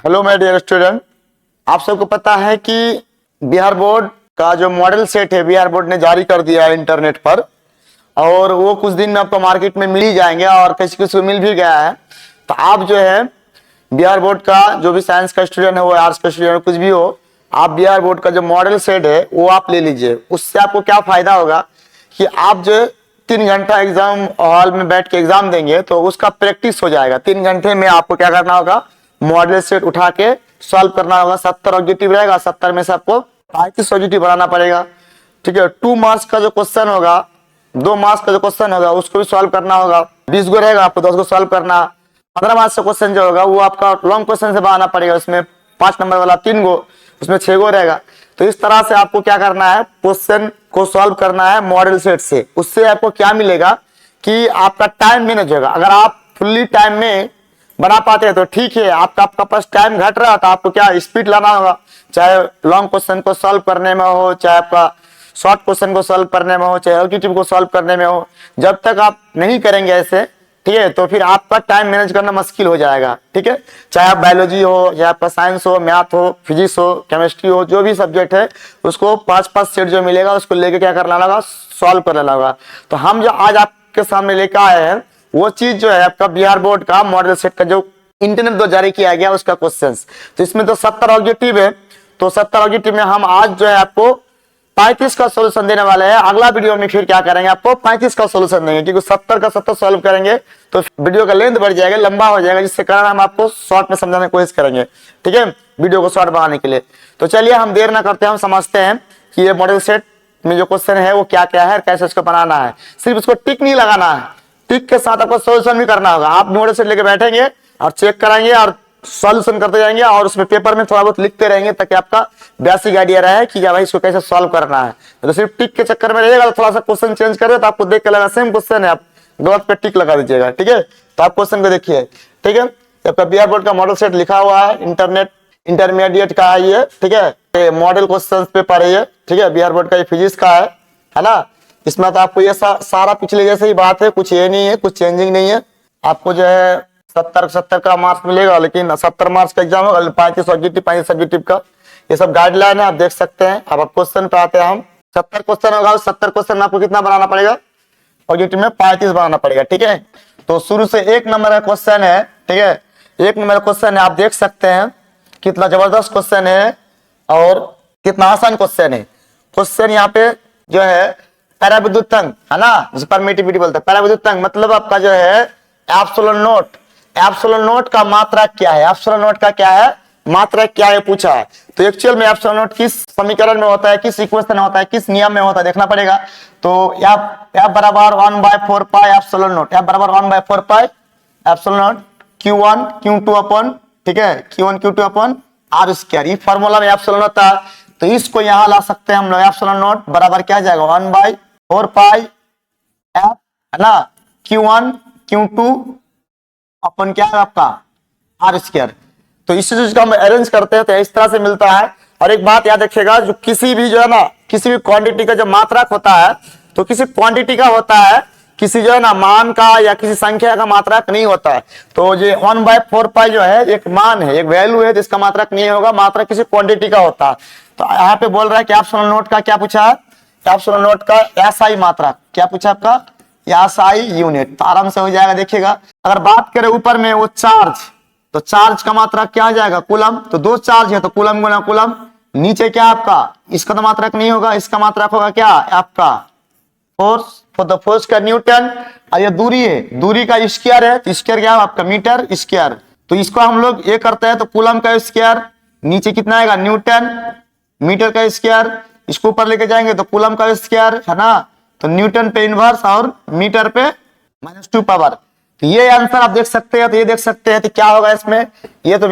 Hello my dear student, आप सबको पता है कि बिहार बोर्ड का जो मॉडल सेट है बिहार बोर्ड ने जारी कर दिया है इंटरनेट पर, और वो कुछ दिन में आपको मार्केट में मिल ही जाएंगे और किसी किसी को मिल भी गया है। तो आप जो है बिहार बोर्ड का जो भी साइंस का स्टूडेंट है, वो आर्ट्स का स्टूडेंट है, कुछ भी हो, आप बिहार बोर्ड का जो मॉडल सेट है वो आप ले लीजिए। उससे आपको क्या फायदा होगा कि आप जो 3 घंटा एग्जाम हॉल में बैठ के एग्जाम देंगे तो उसका प्रैक्टिस हो जाएगा। 3 घंटे में आपको क्या करना होगा, मॉडल सेट उठा के सॉल्व करना होगा। 70 ऑब्जेक्टिव रहेगा, 70 में से आपको 35 ऑब्जेक्टिव बनाना पड़ेगा। ठीक है, 2 मार्क्स का जो क्वेश्चन होगा, 2 मार्क्स का जो क्वेश्चन होगा उसको भी सॉल्व करना होगा। 20 गो रहेगा, आपको 10 गो सॉल्व करना। 15 मार्क्स का क्वेश्चन जो होगा वो आपका लॉन्ग क्वेश्चन से बनाना पड़ेगा। उसमें 5 नंबर वाला 3 गो, उसमें 6 गो रहेगा। तो इस तरह से आपको क्या करना है, क्वेश्चन को सॉल्व करना है मॉडल सेट से। उससे आपको क्या मिलेगा कि आपका टाइम मैनेज होगा। अगर आप फुल्ली टाइम में बना पाते हैं तो ठीक है, आपका पास टाइम घट रहा तो आपको क्या स्पीड लाना होगा, चाहे लॉन्ग क्वेश्चन को सॉल्व करने में हो, चाहे आपका शॉर्ट क्वेश्चन को सॉल्व करने में हो, चाहे ऑब्जेक्टिव को सॉल्व करने में हो। जब तक आप नहीं करेंगे ऐसे, ठीक है, तो फिर आपका टाइम मैनेज करना मुश्किल हो जाएगा। ठीक है, चाहे आप बायोलॉजी हो, चाहे आपका साइंस हो, मैथ हो, फिजिक्स हो, केमिस्ट्री हो, जो भी सब्जेक्ट है उसको 5-5 सेट जो मिलेगा उसको लेके क्या करना होगा, सॉल्व कर लेना होगा। तो हम जो आज आपके सामने लेकर आए हैं वो चीज जो है आपका बिहार बोर्ड का मॉडल सेट का जो इंटरनेट द्वारा जारी किया गया उसका क्वेश्चंस। तो इसमें तो 70 ऑब्जेक्टिव है। तो 70 ऑब्जेक्टिव में हम आज जो है आपको 35 का सोल्यूशन देने वाले हैं। अगला वीडियो में फिर क्या करेंगे, आपको 35 का सोल्यूशन देंगे, क्योंकि 70 का 70 सॉल्व करेंगे तो वीडियो का लेंथ बढ़ जाएगा, लंबा हो जाएगा, जिससे कारण हम आपको शॉर्ट में समझाने की कोशिश करेंगे। ठीक है, वीडियो को शॉर्ट बनाने के लिए। तो चलिए हम देर ना करते हैं, हम समझते हैं कि ये मॉडल सेट में जो क्वेश्चन है वो क्या क्या है, कैसे उसको बनाना है। सिर्फ उसको टिक नहीं लगाना है, टिक के साथ आपको सोल्यूशन भी करना होगा। आप मॉडल सेट लेके बैठेंगे और चेक कराएंगे और सॉल्यूशन करते जाएंगे और उसमें पेपर में थोड़ा बहुत लिखते रहेंगे, ताकि आपका बेसिक आइडिया रहे कि भाई इसको कैसे सॉल्व करना है। तो सिर्फ टिक के चक्कर में रहिएगा तो थोड़ा सा क्वेश्चन चेंज कर दे तो आपको देख के लगा सेम क्वेश्चन है, आप गलत पे टिक लगा दीजिएगा। ठीक है, तो आप क्वेश्चन को देखिए। ठीक है, आपका बिहार बोर्ड का मॉडल सेट लिखा हुआ है, इंटरनेट इंटरमीडिएट का है ये। ठीक है, मॉडल क्वेश्चन पेपर है ये। ठीक है, बिहार बोर्ड का ये फिजिक्स का है ना। इसमें तो आपको ये सारा पिछले जैसे ही बात है, कुछ ये नहीं है, कुछ चेंजिंग नहीं है। आपको जो है 70 का मार्क्स मिलेगा, लेकिन 70 मार्क्स का एग्जाम होगा, 35 ऑब्जेक्टिव 35 सब्जेक्टिव का। ये सब गाइडलाइन है, आप देख सकते हैं। अब क्वेश्चन पे आते हैं हम। 70 क्वेश्चन होगा, 70 क्वेश्चन में आपको कितना बनाना पड़ेगा, ऑब्जेक्टिव में 35 बनाना पड़ेगा। ठीक है, तो शुरू से 1 नंबर का क्वेश्चन है। ठीक है, 1 नंबर का क्वेश्चन है, आप देख सकते हैं कितना जबरदस्त क्वेश्चन है और कितना आसान क्वेश्चन है। क्वेश्चन यहाँ पे जो है पैराविद्युत तंग है ना, जिसे परमिटिविटी बोलते हैं। पैराविद्युत तंग मतलब आपका जो है एप्सिलॉन नोट। एप्सिलॉन नोट का मात्रा क्या है, एप्सिलॉन नोट का क्या है, मात्रा क्या है पूछा है। तो एक्चुअल में एप्सिलॉन नोट किस समीकरण में होता है, किस इक्वेशन में होता है, किस नियम में होता है, देखना पड़ेगा। तो F बराबर 1/4 पाई एप्सिलॉन नोट, F बराबर 1/4 pi epsilon note Q1 Q2 अपन, ठीक है, Q1 Q2 अपन R स्क्वायर। ये फॉर्मूला में एप्सिलॉन होता है, तो इसको यहां ला सकते हैं हम लोग। एप्सिलॉन नोट बराबर क्या जाएगा, 1/4 पाई F है ना, Q1 Q2 अपन क्या है आपका R स्क्वायर। तो इस चीज का हम अरेंज करते हैं तो इस तरह से मिलता है। और एक बात याद रखिएगा, जो किसी भी जो है ना, किसी भी क्वांटिटी का जो मात्रक होता है तो किसी क्वांटिटी का होता है, किसी जो है ना मान का या किसी संख्या का मात्रक नहीं होता है। तो ये 1/4 पाई जो है एक मान है, एक वैल्यू है, जिसका मात्रक नहीं होगा, मात्रक किसी क्वांटिटी का होता है। तो यहाँ पे बोल रहा है कि एप्सिलॉन नोट का क्या पूछा है, एप्सिलॉन नोट का एसआई मात्रक क्या पूछा आपका, एसआई यूनिट। तो आराम से हो जाएगा, देखिएगा। अगर बात करें ऊपर में वो चार्ज, तो चार्ज का मात्रक क्या आ जाएगा, कूलम। तो 2 चार्ज है तो कूलम गुना कूलम। नीचे क्या आपका, इसका तो मात्रक नहीं होगा, इसका मात्रक होगा क्या आपका फोर्स, फॉर द फोर्स का न्यूटन। और ये दूरी है, दूरी का स्क्वायर है, तो स्क्वायर क्या है आपका मीटर स्क्वायर। तो इसको हम लोग ये करते हैं तो कूलम का स्क्वायर, नीचे कितना आएगा न्यूटन, मीटर का स्क्वायर। इसको ऊपर लेके जाएंगे तो कूलम का स्क्वायर है ना, तो न्यूटन पे इनवर्स और मीटर पे -2 पावर। तो ये आंसर आप देख सकते हैं। तो ये देख सकते हैं तो क्या होगा इसमें, ये तो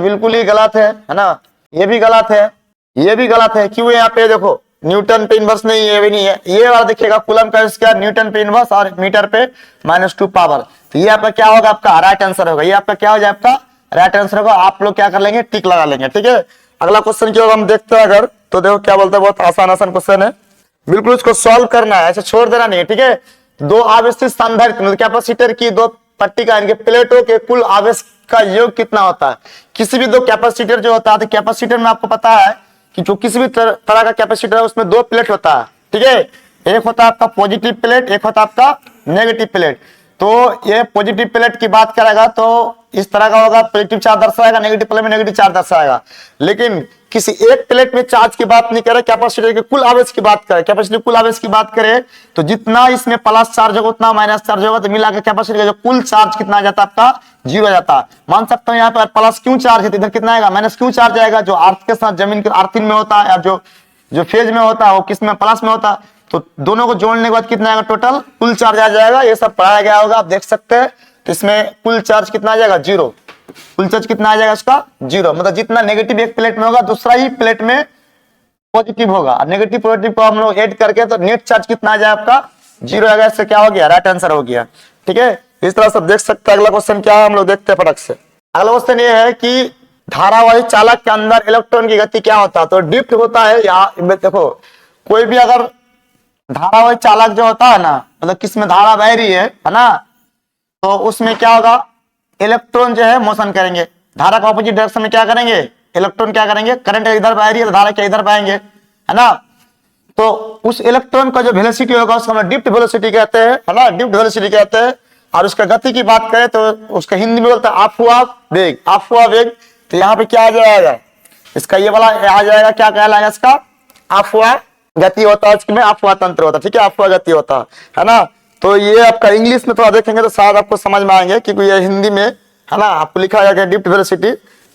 बिल्कुल ही गलत है ना, ये भी गलत है, ये भी गलत है। क्यों, यहाँ पे देखो न्यूटन पे इनवर्स नहीं है, ये भी नहीं है। ये वाला देखिएगा कूलम का स्क्वायर, न्यूटन पे इनवर्स और मीटर पे -2 पावर। तो ये आपका क्या होगा, आपका राइट आंसर होगा। ये आपका क्या हो जाए, आपका राइट आंसर होगा। आप लोग क्या कर लेंगे, टिक लगा लेंगे। ठीक है, अगला क्वेश्चन की ओर हम देखते हैं अगर, तो देखो क्या बोलते हैं, बहुत आसान क्वेश्चन है, बिल्कुल इसको सॉल्व करना है, ऐसे छोड़ देना नहीं है। ठीक है, 2 आवेशित संधारित्र मतलब कैपेसिटर की 2 पट्टिका, इनके प्लेटों के कुल आवेश का योग कितना होता है। किसी भी दो कैपेसिटर जो होता है, तो कैपेसिटर में आपको पता है कि जो किसी भी तरह का कैपेसिटर है उसमें दो प्लेट होता है, ठीक है। एक होता है आपका पॉजिटिव प्लेट, एक होता है आपका नेगेटिव प्लेट। तो ये पॉजिटिव प्लेट की बात करेगा तो इस तरह का होगा, पॉजिटिव चार्ज दर्शाएगा, नेगेटिव प्लेट में नेगेटिव चार्ज दर्शाएगा। लेकिन किसी एक प्लेट में चार्ज की बात नहीं करे, कैपेसिटर के कुल आवेश की बात करें, कैपेसिटर कुल आवेश की बात करें तो जितना इसमें प्लस चार्ज होगा उतना माइनस चार्ज होगा, तो मिला के कैपेसिटर का जो कुल चार्ज कितना आ जाता है आपका 0 आ जाता है। मान सकते हो यहाँ पर प्लस क्यों चार्ज है तो इधर कितना आएगा, माइनस क्यों चार्ज आएगा। जो अर्थ के साथ जमीन के अर्थिंग में होता है या जो फेज में होता है वो किस में, प्लस में होता है। तो दोनों को जोड़ने के बाद कितना आएगा, टोटल कुल चार्ज आ जाएगा। ये सब पढ़ाया गया होगा, आप देख सकते हैं। तो इसमें कुल चार्ज कितना आ जाएगा, 0। कुल चार्ज कितना आ जाएगा इसका, 0। मतलब जितना नेगेटिव एक प्लेट में होगा दूसरा ही प्लेट में पॉजिटिव होगा। नेगेटिव पॉजिटिव को हम लोग ऐड करके तो नेट चार्ज कितना आ जाए आपका, 0 आएगा। इससे क्या हो गया, राइट आंसर हो गया, ठीक है। इस तरह से देख सकते हैं। अगला क्वेश्चन क्या है, हम लोग देखते हैं फटक से। अगला क्वेश्चन ये है कि धारावाही चालक के अंदर इलेक्ट्रॉन की गति क्या होता है। तो डिफ्ट होता है। यहाँ देखो, कोई भी अगर धारावाही चालक जो होता है ना, मतलब किसमें धारा बह रही है ना, तो उसमें क्या होगा, इलेक्ट्रॉन जो है मोशन करेंगे। धारा का ऑपोजिट डायरेक्शन में क्या करेंगे, इलेक्ट्रॉन क्या करेंगे, करंट इधर बह रही है तो धारा क्या इधर बहेंगे, है ना। तो उस इलेक्ट्रॉन का जो वेलोसिटी होगा उसको हम डिफ्ट वेलोसिटी कहते हैं, है ना, डिफ्ट वेलोसिटी कहते हैं। और उसका गति की बात करें तो उसका हिंदी में बोलते हैं अफवाह वेग, अफवाह वेग। तो यहाँ पे क्या आ जाएगा, इसका ये वाला आ जाएगा, क्या कहलाएगा इसका, अफवाह गति होता है, इसमें अफवाह तंत्र होता है, ठीक है, अफवाह गति होता है ना। तो ये आपका इंग्लिश में थोड़ा देखेंगे तो शायद आपको समझ में आएंगे, क्योंकि ये हिंदी में है ना आपको लिखा जाएगा डिफ्ट वेलोसिटी,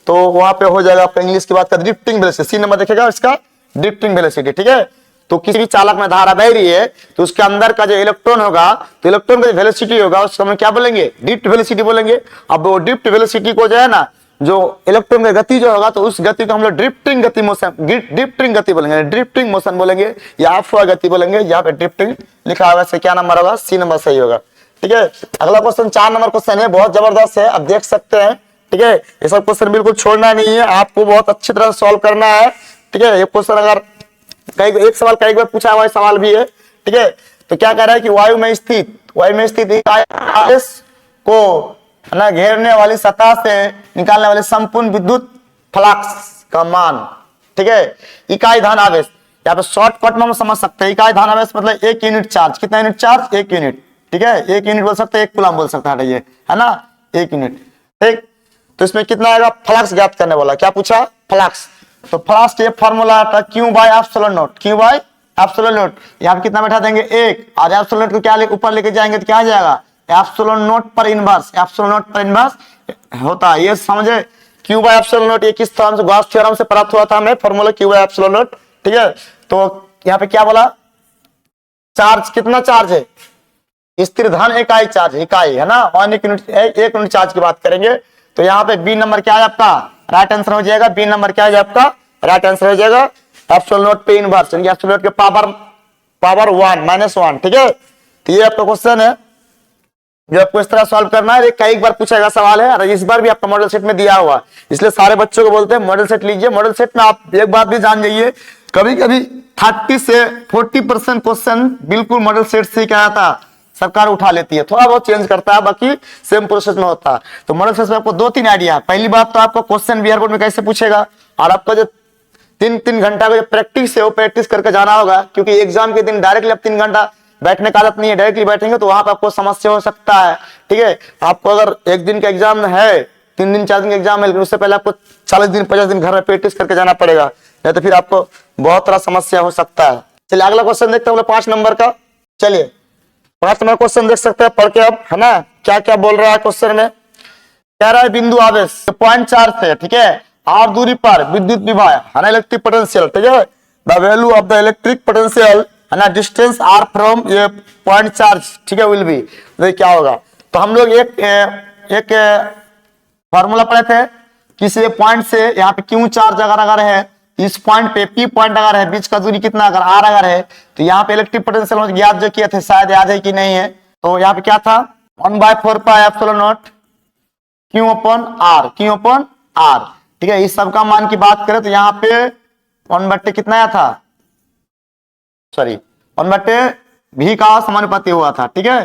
तो वहां पे हो जाएगा आपका इंग्लिश की बात का ड्रिफ्टिंग वेलोसिटी। सी नंबर देखेगा इसका ड्रिफ्टिंग वेलोसिटी, ठीक है। तो किसी भी चालक में धारा बह रही है तो उसके अंदर का जो इलेक्ट्रॉन होगा, तो इलेक्ट्रॉन का जो वेलोसिटी होगा उसको हम क्या बोलेंगे, ड्रिफ्ट वेलोसिटी बोलेंगे। अब वो ड्रिफ्ट वेलोसिटी को जो है ना, जो इलेक्ट्रॉन की गति जो होगा तो उस गति को हम लोग ड्रिफ्टिंग गति मोशन, ड्रिफ्टिंग गति बोलेंगे, ड्रिफ्टिंग मोशन बोलेंगे या अफवाह गति बोलेंगे। यहाँ पे ड्रिफ्टिंग लिखा होगा, इससे क्या नंबर होगा, सी नंबर सही होगा, ठीक है। अगला क्वेश्चन 4 नंबर क्वेश्चन है, बहुत जबरदस्त है, अब देख सकते हैं, ठीक है। ये सब क्वेश्चन बिल्कुल छोड़ना नहीं है, आपको बहुत अच्छी तरह सॉल्व करना है, ठीक है। ये क्वेश्चन अगर कई एक सवाल कई बार पूछा हुआ सवाल भी है, ठीक है। तो क्या कह रहा है कि वायु में स्थित आवेश को ना घेरने वाली सतह से निकालने वाले संपूर्ण विद्युत फ्लक्स का मान, ठीक है। इकाई धन आवेश, यहाँ पे शॉर्टकट में हम समझ सकते हैं, इकाई धन आवेश मतलब 1 यूनिट चार्ज। कितना यूनिट चार्ज, 1 यूनिट, ठीक है। 1 यूनिट बोल सकते हैं, 1 कूलम बोल सकता है, ये है ना, 1 यूनिट, ठीक। तो इसमें कितना आएगा, फ्लक्स ज्ञात करने वाला, क्या पूछा, फ्लक्स। तो फ्लक्स ये फॉर्मूला था Q by epsilon not, Q by epsilon not. यहाँ पे कितना बैठा देंगे, 1, और एप्सिलॉन नॉट को क्या ऊपर लेके जाएंगे तो क्या आ जाएगा, एप्सिलॉन नॉट पर इनवर्स, एप्सिलॉन नॉट पर इनवर्स होता है, ये समझे। Q बाय एप्सिलॉन नॉट ये किस तरह से गॉस थ्योरम से प्राप्त हुआ था हमें, formula Q by epsilon not, ठीक है। तो यहाँ पे क्या बोला, चार्ज कितना चार्ज है, स्थिर धन इकाई चार्ज, इकाई है ना, 1 यूनिट चार्ज की बात करेंगे। तो यहाँ पे बी नंबर क्या है आपका, राइट आंसर हो जाएगा। बी नंबर क्या है आपका, राइट आंसर हो जाएगा। एप्सिलॉन नॉट पे इनवर्स, यानी एप्सिलॉन नॉट के पावर 1 -1, ठीक है। तो ये आपका क्वेश्चन है जो आपको इस तरह सॉल्व करना है। कई बार पूछा गया सवाल है और इस बार भी आपका मॉडल सेट में दिया हुआ, इसलिए सारे बच्चों को बोलते हैं मॉडल सेट लीजिए। मॉडल सेट में आप एक बात भी जान जाइए, कभी कभी 30 से 40% क्वेश्चन बिल्कुल मॉडल सेट से क्या आता सरकार उठा लेती है, थोड़ा बहुत चेंज करता है, बाकी सेम प्रोसेस में होता है। तो मॉडल सेट में आपको 2-3 आइडिया। पहली बात तो आपको क्वेश्चन बिहार बोर्ड में कैसे पूछेगा, और आपका जो 3-3 घंटा का जो प्रैक्टिस है वो प्रैक्टिस करके जाना होगा, क्योंकि एग्जाम के दिन डायरेक्टली आप 3 घंटा बैठने का आदत नहीं है, डायरेक्टली बैठेंगे तो वहां पर आपको समस्या हो सकता है, ठीक है। आपको अगर 1 दिन का एग्जाम है, 3 दिन 4 दिन का एग्जाम है, लेकिन उससे पहले आपको 40 दिन 50 दिन घर में प्रैक्टिस करके जाना पड़ेगा, नहीं तो फिर आपको बहुत तरह समस्या हो सकता है। चलिए अगला क्वेश्चन देखते हैं 5 नंबर का। चलिए 5 नंबर क्वेश्चन देख सकते हैं पढ़ के अब, है ना, क्या क्या बोल रहा है क्वेश्चन में। कह रहा है बिंदु आवेश पॉइंट चार्ज से, ठीक है, आर दूरी पर विद्युत विभव है ना, इलेक्ट्रिक पोटेंशियल, ठीक है। The value of the electric potential है ना, डिस्टेंस आर फ्रॉम ये पॉइंट चार्ज, ठीक है, विल बी, तो क्या होगा। तो हम लोग एक फॉर्मूला पढ़े थे, किसी पॉइंट से यहाँ पे क्यू चार्ज अगर है, इस पॉइंट पे पी पॉइंट अगर है, बीच का दूरी कितना अगर आर अगर है, तो यहाँ पे इलेक्ट्रिक पोटेंशियल ज्ञात जो किए थे, शायद याद है कि नहीं है। तो यहाँ पे क्या था, 1/4 pi epsilon not Q upon R, ठीक है। इस सब का मान की बात करें तो यहाँ पे 1/, कितना आया था, सॉरी 1/v का समानुपाती हुआ था, ठीक है।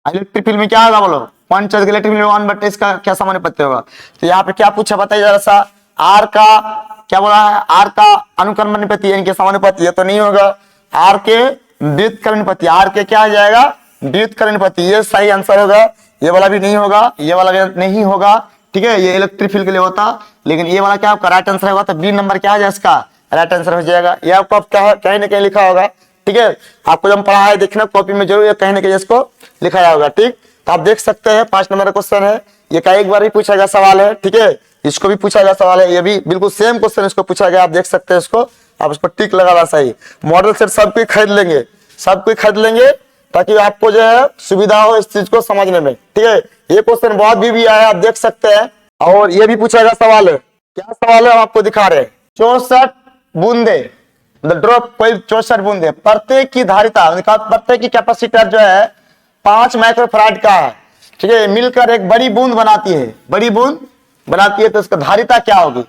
इलेक्ट्रिक फील्ड में क्या होगा बोलो, 1 इलेक्ट्रिक फील्ड 1 बटे इसका क्या समानुपाती होगा। तो यहाँ पे क्या पूछा बताइए जरा सा, आर का क्या बोला है, आर का अनुक्रमणिपति यानी कि समानुपाती, ये तो नहीं होगा। आर के व्युत्क्रमणिपति, आर के क्या आ जाएगा व्युत्क्रमणिपति, ये सही आंसर होगा। ये वाला भी नहीं होगा, ये वाला भी नहीं होगा, ठीक है, ये इलेक्ट्रिक फील्ड के लिए होता, लेकिन ये वाला क्या आपका राइट आंसर होगा। तो बी नंबर क्या आ जाए इसका राइट आंसर हो जाएगा। ये आपको क्या कहीं ना कहीं लिखा होगा, ठीक है, आपको जब पढ़ा है देखना कॉपी में जरूर कहीं ना कहीं इसको लिखा होगा, ठीक। तो आप देख सकते हैं 5 नंबर का क्वेश्चन है, ये का एक बार भी पूछा गया सवाल है, ठीक है, इसको भी पूछा गया सवाल है, ये भी बिल्कुल सेम क्वेश्चन इसको पूछा गया, आप देख सकते हैं इसको, आप इसको टिक लगाना सही। मॉडल सेट सब कोई खरीद लेंगे, सब कोई खरीद लेंगे ताकि आपको जो है सुविधा हो इस चीज को समझने में, ठीक है। ये क्वेश्चन बहुत भी आया आप देख सकते हैं, और ये भी पूछा गया सवाल है, क्या सवाल है हम आपको दिखा रहे हैं। 64 बूंदे ड्रॉप कोई 64 बूंदे, प्रत्येक की धारिता प्रत्येक की कैपेसिटर जो है 5 माइक्रोफैराड का है, ठीक है, मिलकर एक बड़ी बूंद बनाती है, बड़ी बूंद बनाती है, तो इसका धारिता क्या होगी,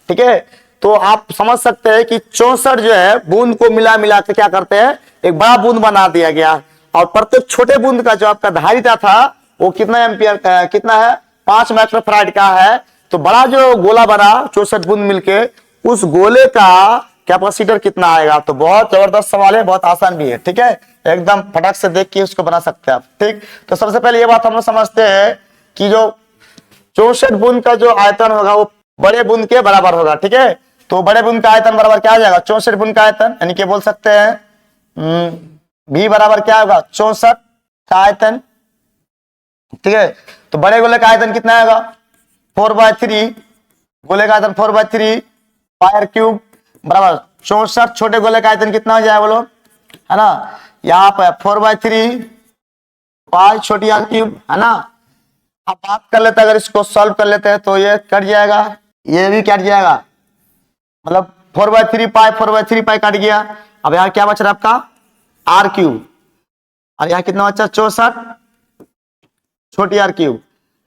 ठीक है। तो आप समझ सकते हैं कि 64 जो है बूंद को मिला मिला के क्या करते हैं एक बड़ा बूंद बना दिया गया, और प्रत्येक छोटे बूंद का जो आपका धारिता था वो कितना एम्पियर कितना है 5 माइक्रोफैराड का है। तो बड़ा जो गोला बना 64 बूंद मिलके, उस गोले का कैपेसिटर कितना आएगा। तो बहुत जबरदस्त सवाल है, बहुत आसान भी है, ठीक है, एकदम फटाक से देख के उसको बना सकते हैं आप, ठीक। तो सबसे पहले ये बात हम लोग समझते हैं कि जो 64 बूंद का जो आयतन होगा वो बड़े बूंद के बराबर होगा, ठीक है। तो बड़े बूंद का आयतन बराबर क्या आ जाएगा 64 बूंद का आयतन, यानी कि बोल सकते हैं भी बराबर क्या होगा 64 का आयतन, ठीक है। तो बड़े गोले का आयतन कितना आएगा 4/3, गोले का आयतन 4/3 पाई r क्यूब बराबर 64, छोटे गोले का आयतन कितना हो जाएगा बोलो, है ना, यहाँ पे 4/3 पाई छोटी r क्यूब, है ना। अब बात कर लेते हैं, अगर इसको सॉल्व कर लेते हैं तो ये कट जाएगा, ये भी कट जाएगा, मतलब 4/3 पाई कट गया। अब यहाँ क्या बच रहा है आपका r क्यूब, और यहाँ कितना बचा 64 छोटी r क्यूब।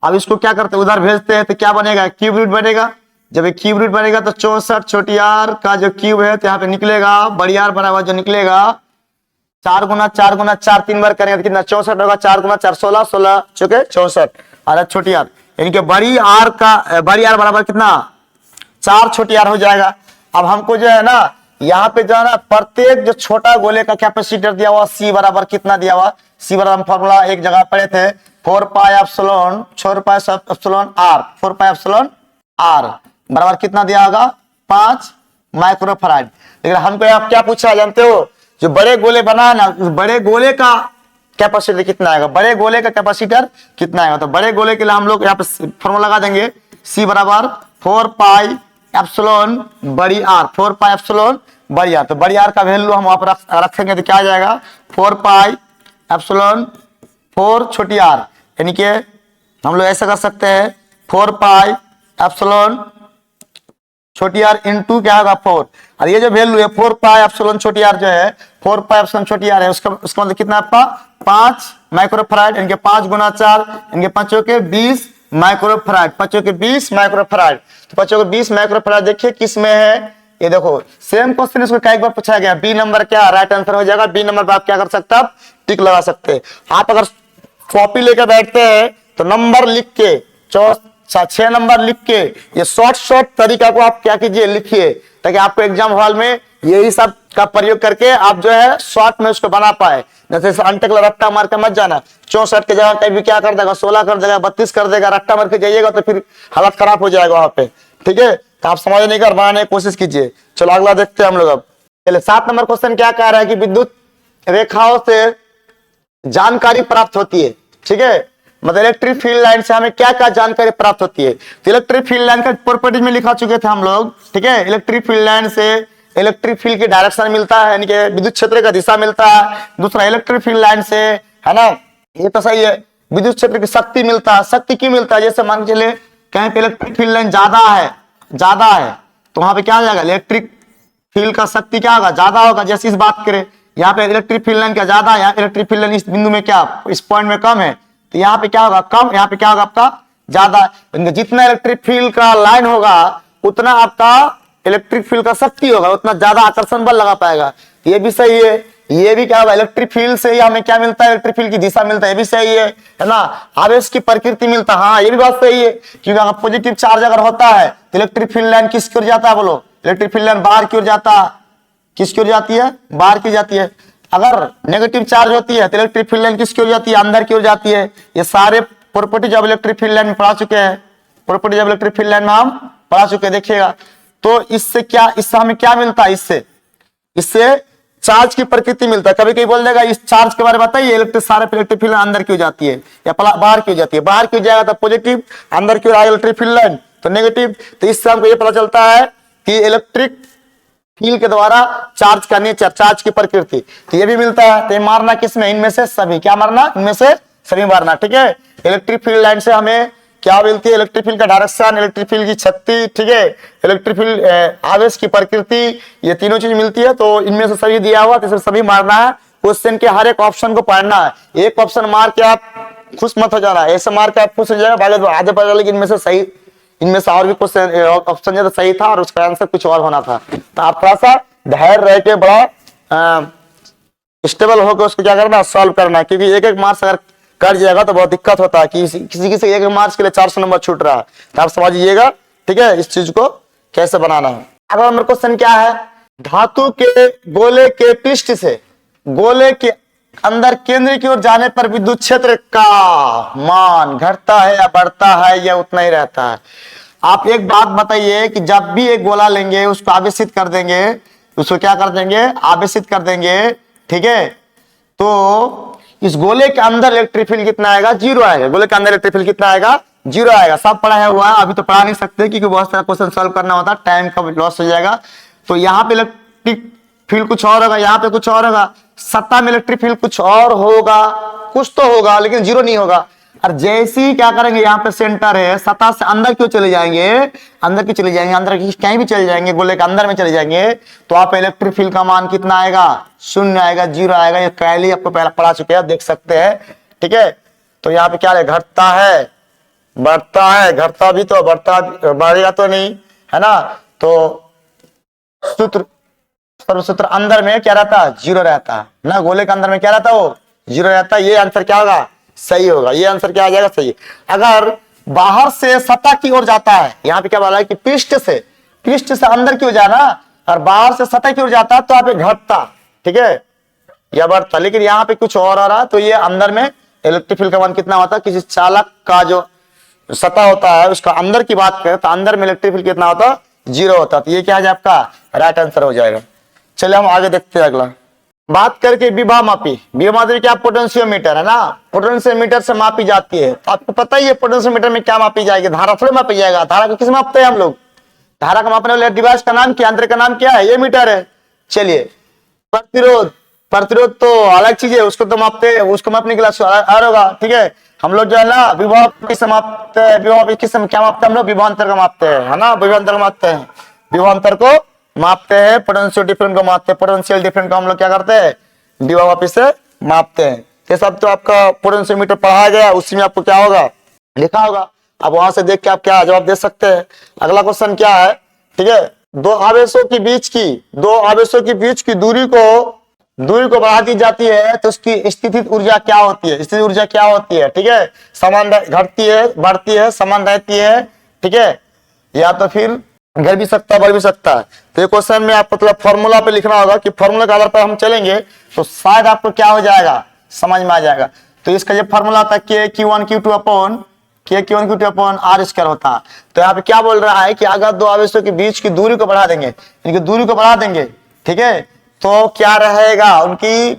अब इसको क्या करते हैं उधर भेजते हैं तो क्या बनेगा क्यूब रूट बनेगा, जब एक क्यूब रूट बनेगा तो 64 छोटी r का जो क्यूब है तो यहाँ पे निकलेगा बड़ी r बराबर जो निकलेगा 4 गुना 4 3 बार करेंगे तो कितना 64 होगा, 4 गुना 4 16 16 चुके 64, और छोटी r यानी कि बड़ी r बराबर कितना 4 छोटी r हो जाएगा। अब हमको जो है ना यहाँ पे जो है ना प्रत्येक जो छोटा गोले का कैपेसिटर दिया हुआ C बराबर कितना दिया हुआ, C बराबर फॉर्मूला एक जगह पढ़े थे 4 पाई एप्सिलॉन r बराबर कितना दिया होगा 5 माइक्रोफैराड। लेकिन हमको यहाँ क्या पूछा जानते हो, जो बड़े गोले बना ना उस बड़े गोले का कैपेसिटर कितना आएगा, बड़े गोले का कैपेसिटर कितना आएगा। तो बड़े गोले के लिए हम लोग यहाँ पे फॉर्मूला लगा देंगे C बराबर 4 पाई एप्सिलॉन बड़ी r, 4 पाई एप्सिलॉन बड़ी r। तो बड़ी r का वैल्यू हम वहां पर रखेंगे तो क्या आ जाएगा 4 पाई एप्सिलॉन 4 छोटी r, यानी कि हम लोग ऐसा कर सकते हैं 4 पाई एप्सिलॉन छोटी r इंटू क्या होगा 4, और ये जो वैल्यू है 4 पाई एप्सिलॉन छोटी r जो है 4 पाई एप्सिलॉन छोटी r है उसका मतलब कितना आपका 5 माइक्रोफैराड, यानी कि 5 गुना 4 यानी कि 5 के 20 माइक्रोफैराड, 5 के 20 माइक्रोफैराड। तो 5 के 20 माइक्रोफैराड देखिए किस में है, ये देखो सेम क्वेश्चन इसको कई बार पूछा गया, बी नंबर क्या राइट आंसर हो जाएगा। बी नंबर पर आप क्या कर सकते हैं आप टिक लगा सकते हैं। आप अगर कॉपी लेकर बैठते हैं तो नंबर लिख के 6 नंबर लिख के ये शॉर्ट तरीका को आप क्या कीजिए लिखिए, ताकि आपको एग्जाम हॉल में यही सब का प्रयोग करके आप जो है शॉर्ट में उसको बना पाए। जैसे अंटे का रट्टा मार के मत जाना, 64 के जगह कहीं भी क्या कर देगा 16 कर देगा 32 कर देगा, रट्टा मार के जाइएगा तो फिर हालत खराब हो जाएगा वहां पे, ठीक है। तो आप समझने का बनाने की कोशिश कीजिए। चलो अगला देखते हैं हम लोग। अब पहले 7 नंबर क्वेश्चन क्या कह रहा है कि विद्युत रेखाओं से जानकारी प्राप्त होती है, ठीक है, मतलब इलेक्ट्रिक फील्ड लाइन से हमें क्या क्या जानकारी प्राप्त होती है। तो इलेक्ट्रिक फील्ड लाइन का प्रॉपर्टीज में लिखा चुके थे हम लोग, ठीक है। इलेक्ट्रिक फील्ड लाइन से इलेक्ट्रिक फील्ड की डायरेक्शन मिलता है, यानी कि विद्युत क्षेत्र का दिशा मिलता है। दूसरा इलेक्ट्रिक फील्ड लाइन से, है ना, ये तो सही है, विद्युत क्षेत्र की शक्ति मिलता है। शक्ति क्यों मिलता है, जैसे मान के चले कहीं पे इलेक्ट्रिक फील्ड लाइन ज्यादा है तो वहां पे क्या हो जाएगा इलेक्ट्रिक फील्ड का शक्ति क्या होगा ज्यादा होगा। जैसे इस बात करें यहाँ पे इलेक्ट्रिक फील्ड लाइन क्या ज्यादा है, यहाँ इलेक्ट्रिक फील्ड लाइन इस बिंदु में क्या इस पॉइंट में कम है, तो यहाँ पे क्या होगा कम, यहाँ पे क्या होगा आपका ज्यादा। जितना इलेक्ट्रिक फील्ड का लाइन होगा उतना आपका इलेक्ट्रिक फील्ड का शक्ति होगा, उतना ज्यादा आकर्षण बल लगा पाएगा। ये भी सही है। ये भी क्या होगा, इलेक्ट्रिक फील्ड से ही हमें क्या मिलता है, इलेक्ट्रिक फील्ड की दिशा मिलता है, ये भी सही है ना। आवेश की प्रकृति मिलता है, हाँ ये भी बात सही है, क्योंकि अगर पॉजिटिव चार्ज अगर होता है तो इलेक्ट्रिक फील्ड लाइन किसकी ओर जाता है, बोलो, इलेक्ट्रिक फील्ड लाइन बाहर की ओर जाता है, किसकी ओर जाती है, बाहर की जाती है। अगर नेगेटिव चार्ज होती है तो इलेक्ट्रिक फील्ड लाइन किसकी ओर जाती है, अंदर की ओर जाती है। ये सारे properties of electric field line में पढ़ा चुके हैं, properties of electric field line में हम पढ़ा चुके हैं, देखिएगा। तो इससे क्या, इससे हमें क्या मिलता है, इससे इससे चार्ज की प्रकृति मिलता है। कभी कभी बोल देगा इस चार्ज के बारे में बताइए, इलेक्ट्रिक सारे इलेक्ट्रिक फील्ड अंदर क्यों जाती है या बाहर क्यों जाती है, बाहर क्यों जाएगा तो पॉजिटिव, अंदर क्यों आएगा इलेक्ट्रिक फील्ड लाइन तो नेगेटिव। तो इससे हमको ये पता चलता है कि इलेक्ट्रिक फील्ड के द्वारा चार्ज का नेचर, चार्ज की प्रकृति, तो ये भी मिलता है। तो ये मारना किसमें, इनमें से सभी, क्या मारना, इनमें से सभी मारना, ठीक है। इलेक्ट्रिक फील्ड लाइन से हमें क्या मिलती है, इलेक्ट्रिक फील्ड का डायरेक्शन, इलेक्ट्रिक फील्ड की शक्ति, ठीक है, इलेक्ट्रिक फील्ड आवेश की प्रकृति, ये तीनों चीज मिलती है। तो इनमें से सभी दिया हुआ, तो सभी मारना है। क्वेश्चन के हर एक ऑप्शन को पढ़ना है, एक ऑप्शन मार के आप खुश मत हो जाना, ऐसे मार के आप खुश हो जाएगा, आधे पता चलेगा इनमें से सही, इनमें से और भी क्वेश्चन ऑप्शन जो सही था और उसका आंसर कुछ और होना था। तो आप थोड़ा सा धैर्य रह के बड़ा स्टेबल होकर उसको क्या करना, सॉल्व करना, क्योंकि एक एक मार्क्स अगर कट जाएगा तो बहुत दिक्कत होता है कि किसी किसी एक मार्क्स के लिए 400 नंबर छूट रहा है। तो आप समझिएगा, ठीक है, इस चीज को कैसे बनाना है। अगला नंबर क्वेश्चन क्या है, धातु के गोले के पृष्ठ से गोले के अंदर केंद्र की ओर जाने पर विद्युत क्षेत्र का मान घटता है या बढ़ता है या उतना ही रहता है। आप एक बात बताइए कि जब भी एक गोला लेंगे उसको आवेशित कर देंगे, उसको क्या कर देंगे, आवेशित कर देंगे, ठीक है, तो इस गोले के अंदर इलेक्ट्रिक फील्ड कितना आएगा, जीरो आएगा। गोले के अंदर इलेक्ट्रिक फील्ड कितना आएगा, जीरो आएगा। सब पढ़ा हुआ है, अभी तो पढ़ा नहीं सकते क्योंकि बहुत सारा क्वेश्चन सॉल्व करना होता है, टाइम का लॉस हो जाएगा। तो यहाँ पे इलेक्ट्रिक फील्ड कुछ और होगा, यहाँ पे कुछ और होगा, सत्ता में इलेक्ट्रिक फील्ड कुछ और होगा, कुछ तो होगा लेकिन जीरो नहीं होगा। और जैसे ही क्या करेंगे, यहाँ पे सेंटर है, सतह से अंदर क्यों चले जाएंगे, अंदर क्यों चले जाएंगे, अंदर कहीं भी चले जाएंगे, गोले के अंदर में चले जाएंगे, तो आप इलेक्ट्रिक फील्ड का मान कितना आएगा, शून्य आएगा, जीरो आएगा। ये पहले आपको पहले पढ़ा चुके हैं, आप देख सकते हैं, ठीक है। तो यहाँ पे क्या है, घटता है, बढ़ता है, घटता भी तो बढ़ता, बढ़ेगा तो नहीं, है ना। तो सूत्र, सर्वसूत्र अंदर में क्या रहता है, जीरो रहता है ना, गोले के अंदर में क्या रहता है, वो जीरो रहता है। ये आंसर क्या होगा, सही होगा, ये आंसर क्या आ जाएगा, सही। अगर बाहर से सतह की ओर जाता है, यहाँ पे क्या बोला है कि पृष्ठ से अंदर की ओर जाना, और बाहर से सतह की ओर जाता है तो यहाँ पे घटता, ठीक है, या बढ़ता। लेकिन यहाँ पे कुछ और आ रहा है, तो ये अंदर में इलेक्ट्रिक फील्ड का मान कितना होता है, किसी चालक का जो सतह होता है उसका अंदर की बात करें तो अंदर में इलेक्ट्रिक फील्ड कितना होता है, जीरो होता है। तो ये क्या है आपका राइट आंसर हो जाएगा। चलिए हम आगे देखते हैं अगला। बात करके विभव मापी, विभव मापी क्या, पोटेंशियोमीटर है ना, पोटेंशियोमीटर से मापी जाती है। तो आपको पता ही है पोटेंशियोमीटर में क्या मापी जाएगी, धारा थोड़ी मापी जाएगा। धारा को किस मापते हैं हम लोग, धारा का मापने वाले डिवाइस का नाम क्या, यंत्र का नाम क्या है, ये मीटर है। चलिए प्रतिरोध, प्रतिरोध तो अलग चीज है, उसको तो मापते हैं, उसको मापने के लिए अलग होगा, ठीक है। हम लोग जो है ना विभव किस मापते हैं, विभव किस क्या मापते हैं हम लोग, विभवांतर का मापते हैं, है ना, विभवांतर मापते हैं, विभवांतर को मापते हैं, पोटेंशियल डिफरेंस को मापते हैं, पोटेंशियल डिफरेंस को हम लोग क्या करते हैं, विभव मापी से मापते हैं। ये सब तो आपका पोटेंशियोमीटर पढ़ाया गया, उसी में आपको क्या होगा, लिखा होगा। अब वहां से देख के आप क्या जवाब दे सकते हैं। अगला क्वेश्चन क्या है, ठीक है, दो आवेशों के बीच की दूरी को बढ़ा दी जाती है तो उसकी स्थितिज ऊर्जा क्या होती है, स्थितिज ऊर्जा क्या होती है, ठीक है, समान घटती है, बढ़ती है, समान रहती है, ठीक है, या तो फिर घट भी सकता है, बढ़ भी सकता है। तो ये क्वेश्चन में आपको मतलब फॉर्मूला पे लिखना होगा कि फॉर्मूला के आधार पर हम चलेंगे तो शायद आपको क्या हो जाएगा, समझ में आ जाएगा। तो इसका जो फॉर्मूला था के Q1 Q2 upon R square होता है। तो यहाँ पे क्या बोल रहा है कि अगर दो आवेशों के बीच की दूरी को बढ़ा देंगे, इनकी दूरी को बढ़ा देंगे, ठीक है, तो क्या रहेगा, उनकी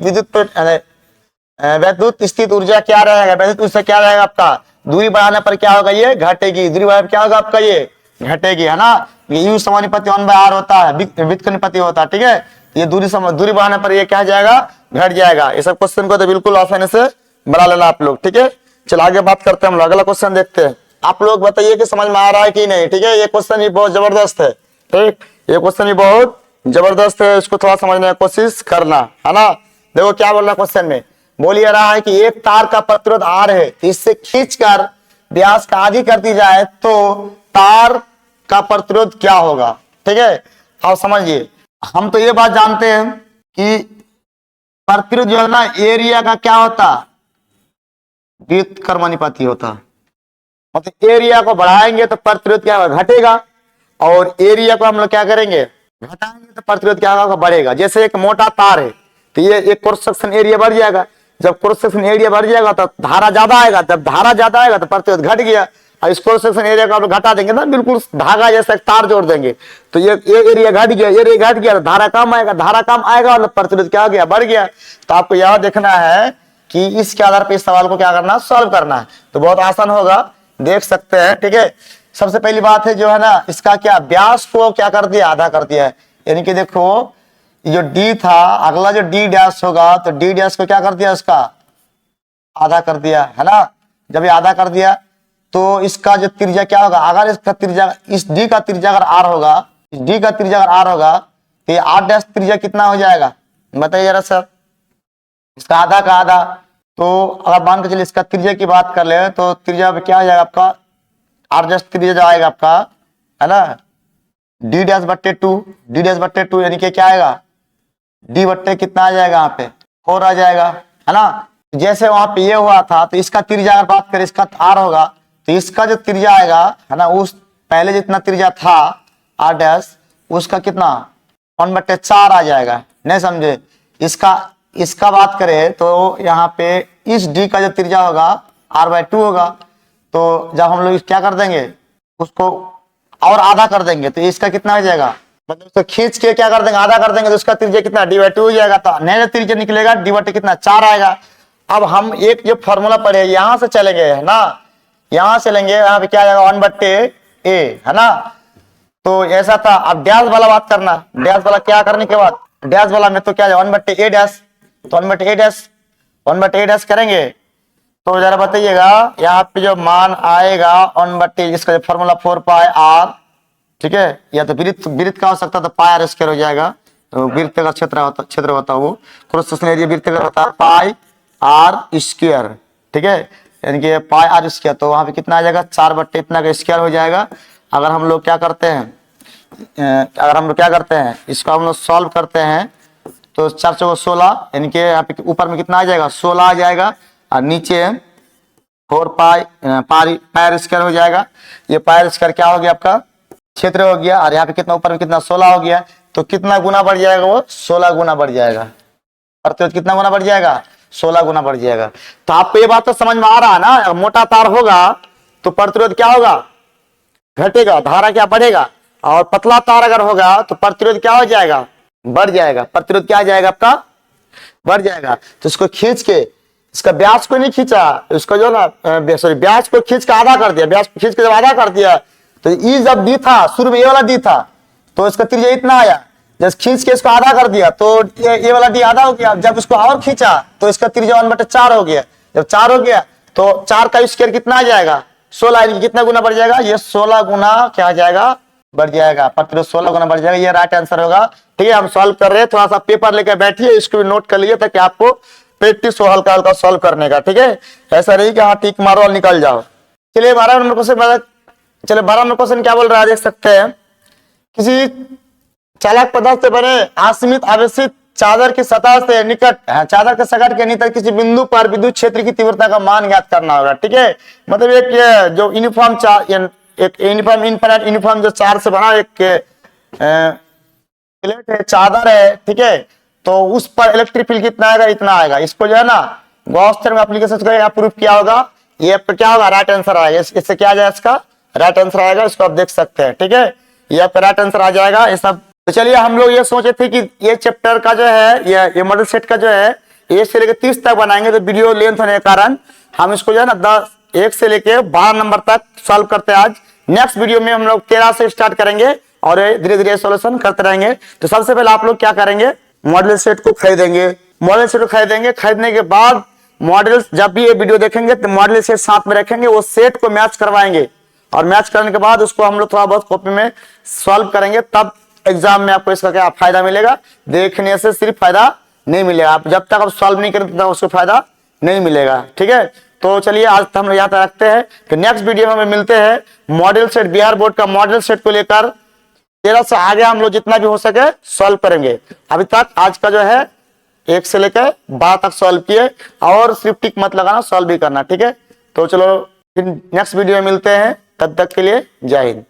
वैद्युत स्थित ऊर्जा क्या रहेगा, वैद्युत ऊर्जा क्या रहेगा आपका, दूरी बढ़ाने पर क्या होगा, ये घटेगी, दूरी बढ़ाने पर क्या होगा आपका, ये घटेगी, है ना। ये U समानुपाती 1/R होता है, विद्युत अनुपाती होता है, ठीक है। ये दूरी बढ़ाने पर ये क्या जाएगा, घट जाएगा। ये सब क्वेश्चन को तो बिल्कुल आसानी से बना लेना आप लोग, ठीक है। चलो आगे बात करते हैं हम लोग, अगला क्वेश्चन देखते हैं। आप लोग बताइए कि समझ में आ रहा है कि नहीं, ठीक है। ये क्वेश्चन भी बहुत जबरदस्त है, ठीक, ये क्वेश्चन भी बहुत जबरदस्त है, इसको थोड़ा समझने की कोशिश करना, है ना। देखो क्या बोल रहा है क्वेश्चन में, बोल ये रहा है कि एक तार का प्रतिरोध R है, इससे खींचकर व्यास का आधी कर दी जाए तो तार का प्रतिरोध क्या होगा, ठीक है। अब समझिए, हम तो ये बात जानते हैं कि प्रतिरोध जो है ना एरिया का क्या होता, व्युत्क्रमानुपाती होता। मतलब एरिया को बढ़ाएंगे तो प्रतिरोध क्या होगा, घटेगा, और एरिया को हम लोग क्या करेंगे, घटाएंगे तो प्रतिरोध क्या होगा, बढ़ेगा। जैसे एक मोटा तार है तो ये एक क्रॉस सेक्शन एरिया बढ़ जाएगा, जब क्रॉस सेक्शन एरिया बढ़ जाएगा तो धारा ज्यादा आएगा, जब धारा ज्यादा आएगा तो प्रतिरोध घट गया। और इस क्रॉस सेक्शन एरिया को आप घटा देंगे ना, बिल्कुल धागा जैसा तार जोड़ देंगे तो ये एरिया घट गया, एरिया घट गया तो धारा कम आएगा, धारा कम आएगा और प्रतिरोध क्या हो गया, बढ़ गया। तो आपको यह देखना है कि इसके आधार पर इस सवाल को क्या करना है, सॉल्व करना है। तो बहुत आसान होगा, देख सकते हैं, ठीक है। सबसे पहली बात है जो है ना, इसका क्या व्यास को क्या कर दिया, आधा कर दिया है। यानी कि देखो जो डी था, अगला जो डी डैश होगा तो डी डैश को क्या कर दिया, उसका आधा कर दिया है ना। जब ये आधा कर दिया तो इसका जो त्रिज्या क्या होगा, अगर इसका त्रिज्या, इस डी का त्रिज्या अगर आर होगा, इस डी का त्रिज्या अगर आर होगा तो ये आर डैश त्रिज्या कितना हो जाएगा, बताइए जरा सर। इसका आधा का आधा, तो अगर मान के चलिए इसका त्रिज्या की बात कर ले तो त्रिज्या क्या हो जाएगा आपका, आर डैश त्रिज्या जो आएगा आपका, है ना, डी डैश बट्टे टू, डी डैश बट्टे टू, यानी कि क्या आएगा, डी बट्टे कितना आ जाएगा, यहाँ पे 4 आ जाएगा, है ना। जैसे वहां पे ये हुआ था तो इसका त्रिज्या अगर बात करें, इसका आर होगा तो इसका जो त्रिज्या आएगा, है ना, उस पहले जितना त्रिज्या था आर डैश, उसका कितना 1/4 आ जाएगा, नहीं समझे। इसका बात करें तो यहाँ पे इस डी का जो त्रिज्या होगा r/2 होगा, तो जब हम लोग क्या कर देंगे, उसको और आधा कर देंगे तो इसका कितना हो जाएगा, मतलब उसको खींच के क्या कर देंगे, आधा कर देंगे तो उसका त्रिज्या कितना d/2 हो जाएगा। तो नया त्रिज्या निकलेगा d/2 कितना 4 आएगा। अब हम एक जो फॉर्मूला पढ़े यहां से चलेंगे, है ना, यहां से लेंगे, यहाँ पे क्या आएगा 1/a, है ना। तो ऐसा था। अब डैश वाला बात करना, डैश वाला क्या करने के बाद, डैश वाला में तो क्या 1/a डैश, तो 1/a डैश, 1/a डैश करेंगे तो जरा बताइएगा यहाँ पे जो मान आएगा 1/, इसका जो फॉर्मूला 4πr, ठीक है, या तो वृत्त का हो सकता तो πr स्क्वायर हो जाएगा, तो वृत्त का क्षेत्र होता वो क्रॉस सेक्शन एरिया वृत्त का होता है πr स्क्वायर, ठीक है, यानी कि πr स्क्वायर। तो वहां पे कितना आ जाएगा 4/, इतना का स्क्वायर हो जाएगा। अगर हम लोग क्या करते हैं, इसको हम लोग सॉल्व करते हैं तो 4 × 16, यानी कि यहाँ पे ऊपर में कितना आ जाएगा 16 आ जाएगा, और नीचे 4πr स्क्वायर हो जाएगा। ये पायर स्क्वायर क्या हो गया आपका, क्षेत्र हो गया, और यहाँ पे कितना ऊपर में कितना 16 हो गया, तो कितना गुना बढ़ जाएगा, वो 16 गुना बढ़ जाएगा। प्रतिरोध कितना गुना बढ़ जाएगा, 16 गुना बढ़ जाएगा। तो आपको ये बात तो समझ में आ रहा है ना, मोटा तार होगा तो प्रतिरोध क्या होगा, घटेगा, धारा क्या बढ़ेगा, और पतला तार अगर होगा तो प्रतिरोध क्या हो जाएगा, बढ़ जाएगा। प्रतिरोध क्या आ जाएगा आपका, बढ़ जाएगा। तो इसको खींच के, इसका व्यास को नहीं खींचा, इसको जो ना सॉरी व्यास को खींच के आधा कर दिया, व्यास को खींच के जब आधा कर दिया तो ई जब डी था, शुरू में ये वाला डी था तो इसका त्रिज्या इतना आया, जब खींच के इसको आधा कर दिया तो ये वाला डी आधा हो गया। जब इसको और खींचा तो इसका त्रिज्या 1/4 हो गया। जब 4 हो गया तो 4 का स्क्वायर कितना आ जाएगा 16, कितना गुना बढ़ जाएगा, ये 16 गुना क्या आ जाएगा, बढ़ जाएगा। प्रतिरोध 16 गुना बढ़ जाएगा, ये राइट आंसर होगा। ठीक है, हम सॉल्व कर रहे हैं, थोड़ा सा पेपर लेकर बैठिए, इसको भी नोट कर लीजिए ताकि आपको प्रैक्टिस हो हल्का हल्का सॉल्व करने का। ठीक है, ऐसा नहीं कि हाँ टिक मारो और निकल जाओ। चलिए 12 नंबर क्वेश्चन, चलिए 12 नंबर क्वेश्चन क्या बोल रहा है देख सकते हैं। किसी चालक पदार्थ से बने असीमित आवेशित चादर की सतह से निकट, चादर के सतह के निकट किसी बिंदु पर विद्युत क्षेत्र की तीव्रता का मान ज्ञात करना होगा। ठीक है, मतलब एक ये जो यूनिफॉर्म एक यूनिफॉर्म इनफिनिट यूनिफॉर्म जो चार से बना एक प्लेट है, चादर है, ठीक है, तो उस पर इलेक्ट्रिक फील्ड कितना आएगा, इतना आएगा। इसको जो है ना गॉस थ्योरम में एप्लीकेशन करके प्रूफ किया होगा, ये क्या होगा राइट आंसर आएगा। इससे क्या आ जाएगा, इसका राइट आंसर आएगा, इसको आप देख सकते हैं। ठीक है, ये आपका राइट आंसर आ जाएगा ये सब। तो चलिए हम लोग ये सोचे थे कि ये चैप्टर का जो है ये मॉडल सेट का जो है 1 से लेकर 30 तक बनाएंगे, तो वीडियो लेंथ होने के कारण हम इसको जो है ना 1 से लेकर 12 नंबर तक सॉल्व करते हैं। आज नेक्स्ट वीडियो में हम लोग 13 से स्टार्ट करेंगे और धीरे धीरे सॉल्यूशन करते रहेंगे। तो सबसे पहले आप लोग क्या करेंगे, मॉडल सेट को खरीदेंगे। मॉडल सेट को खरीदेंगे, खरीदने के बाद मॉडल जब भी ये वीडियो देखेंगे तो मॉडल सेट साथ में रखेंगे, वो सेट को मैच करवाएंगे और मैच करने के बाद उसको हम लोग थोड़ा बहुत कॉपी में सॉल्व करेंगे, तब एग्जाम में आपको इसका क्या फायदा मिलेगा। देखने से सिर्फ फायदा नहीं मिलेगा, आप जब तक आप सॉल्व नहीं करेंगे तब उसको फायदा नहीं मिलेगा। ठीक है, तो चलिए आज हम लोग यहाँ तक रखते हैं, फिर नेक्स्ट वीडियो में हमें मिलते हैं मॉडल सेट, बिहार बोर्ड का मॉडल सेट को लेकर 13 से आगे हम लोग जितना भी हो सके सॉल्व करेंगे। अभी तक आज का जो है 1 से लेकर 12 तक सॉल्व किए, और सिर्फ टिक मत लगाना, सॉल्व भी करना, ठीक है। तो चलो फिर नेक्स्ट वीडियो में मिलते हैं, तब तक के लिए जय हिंद।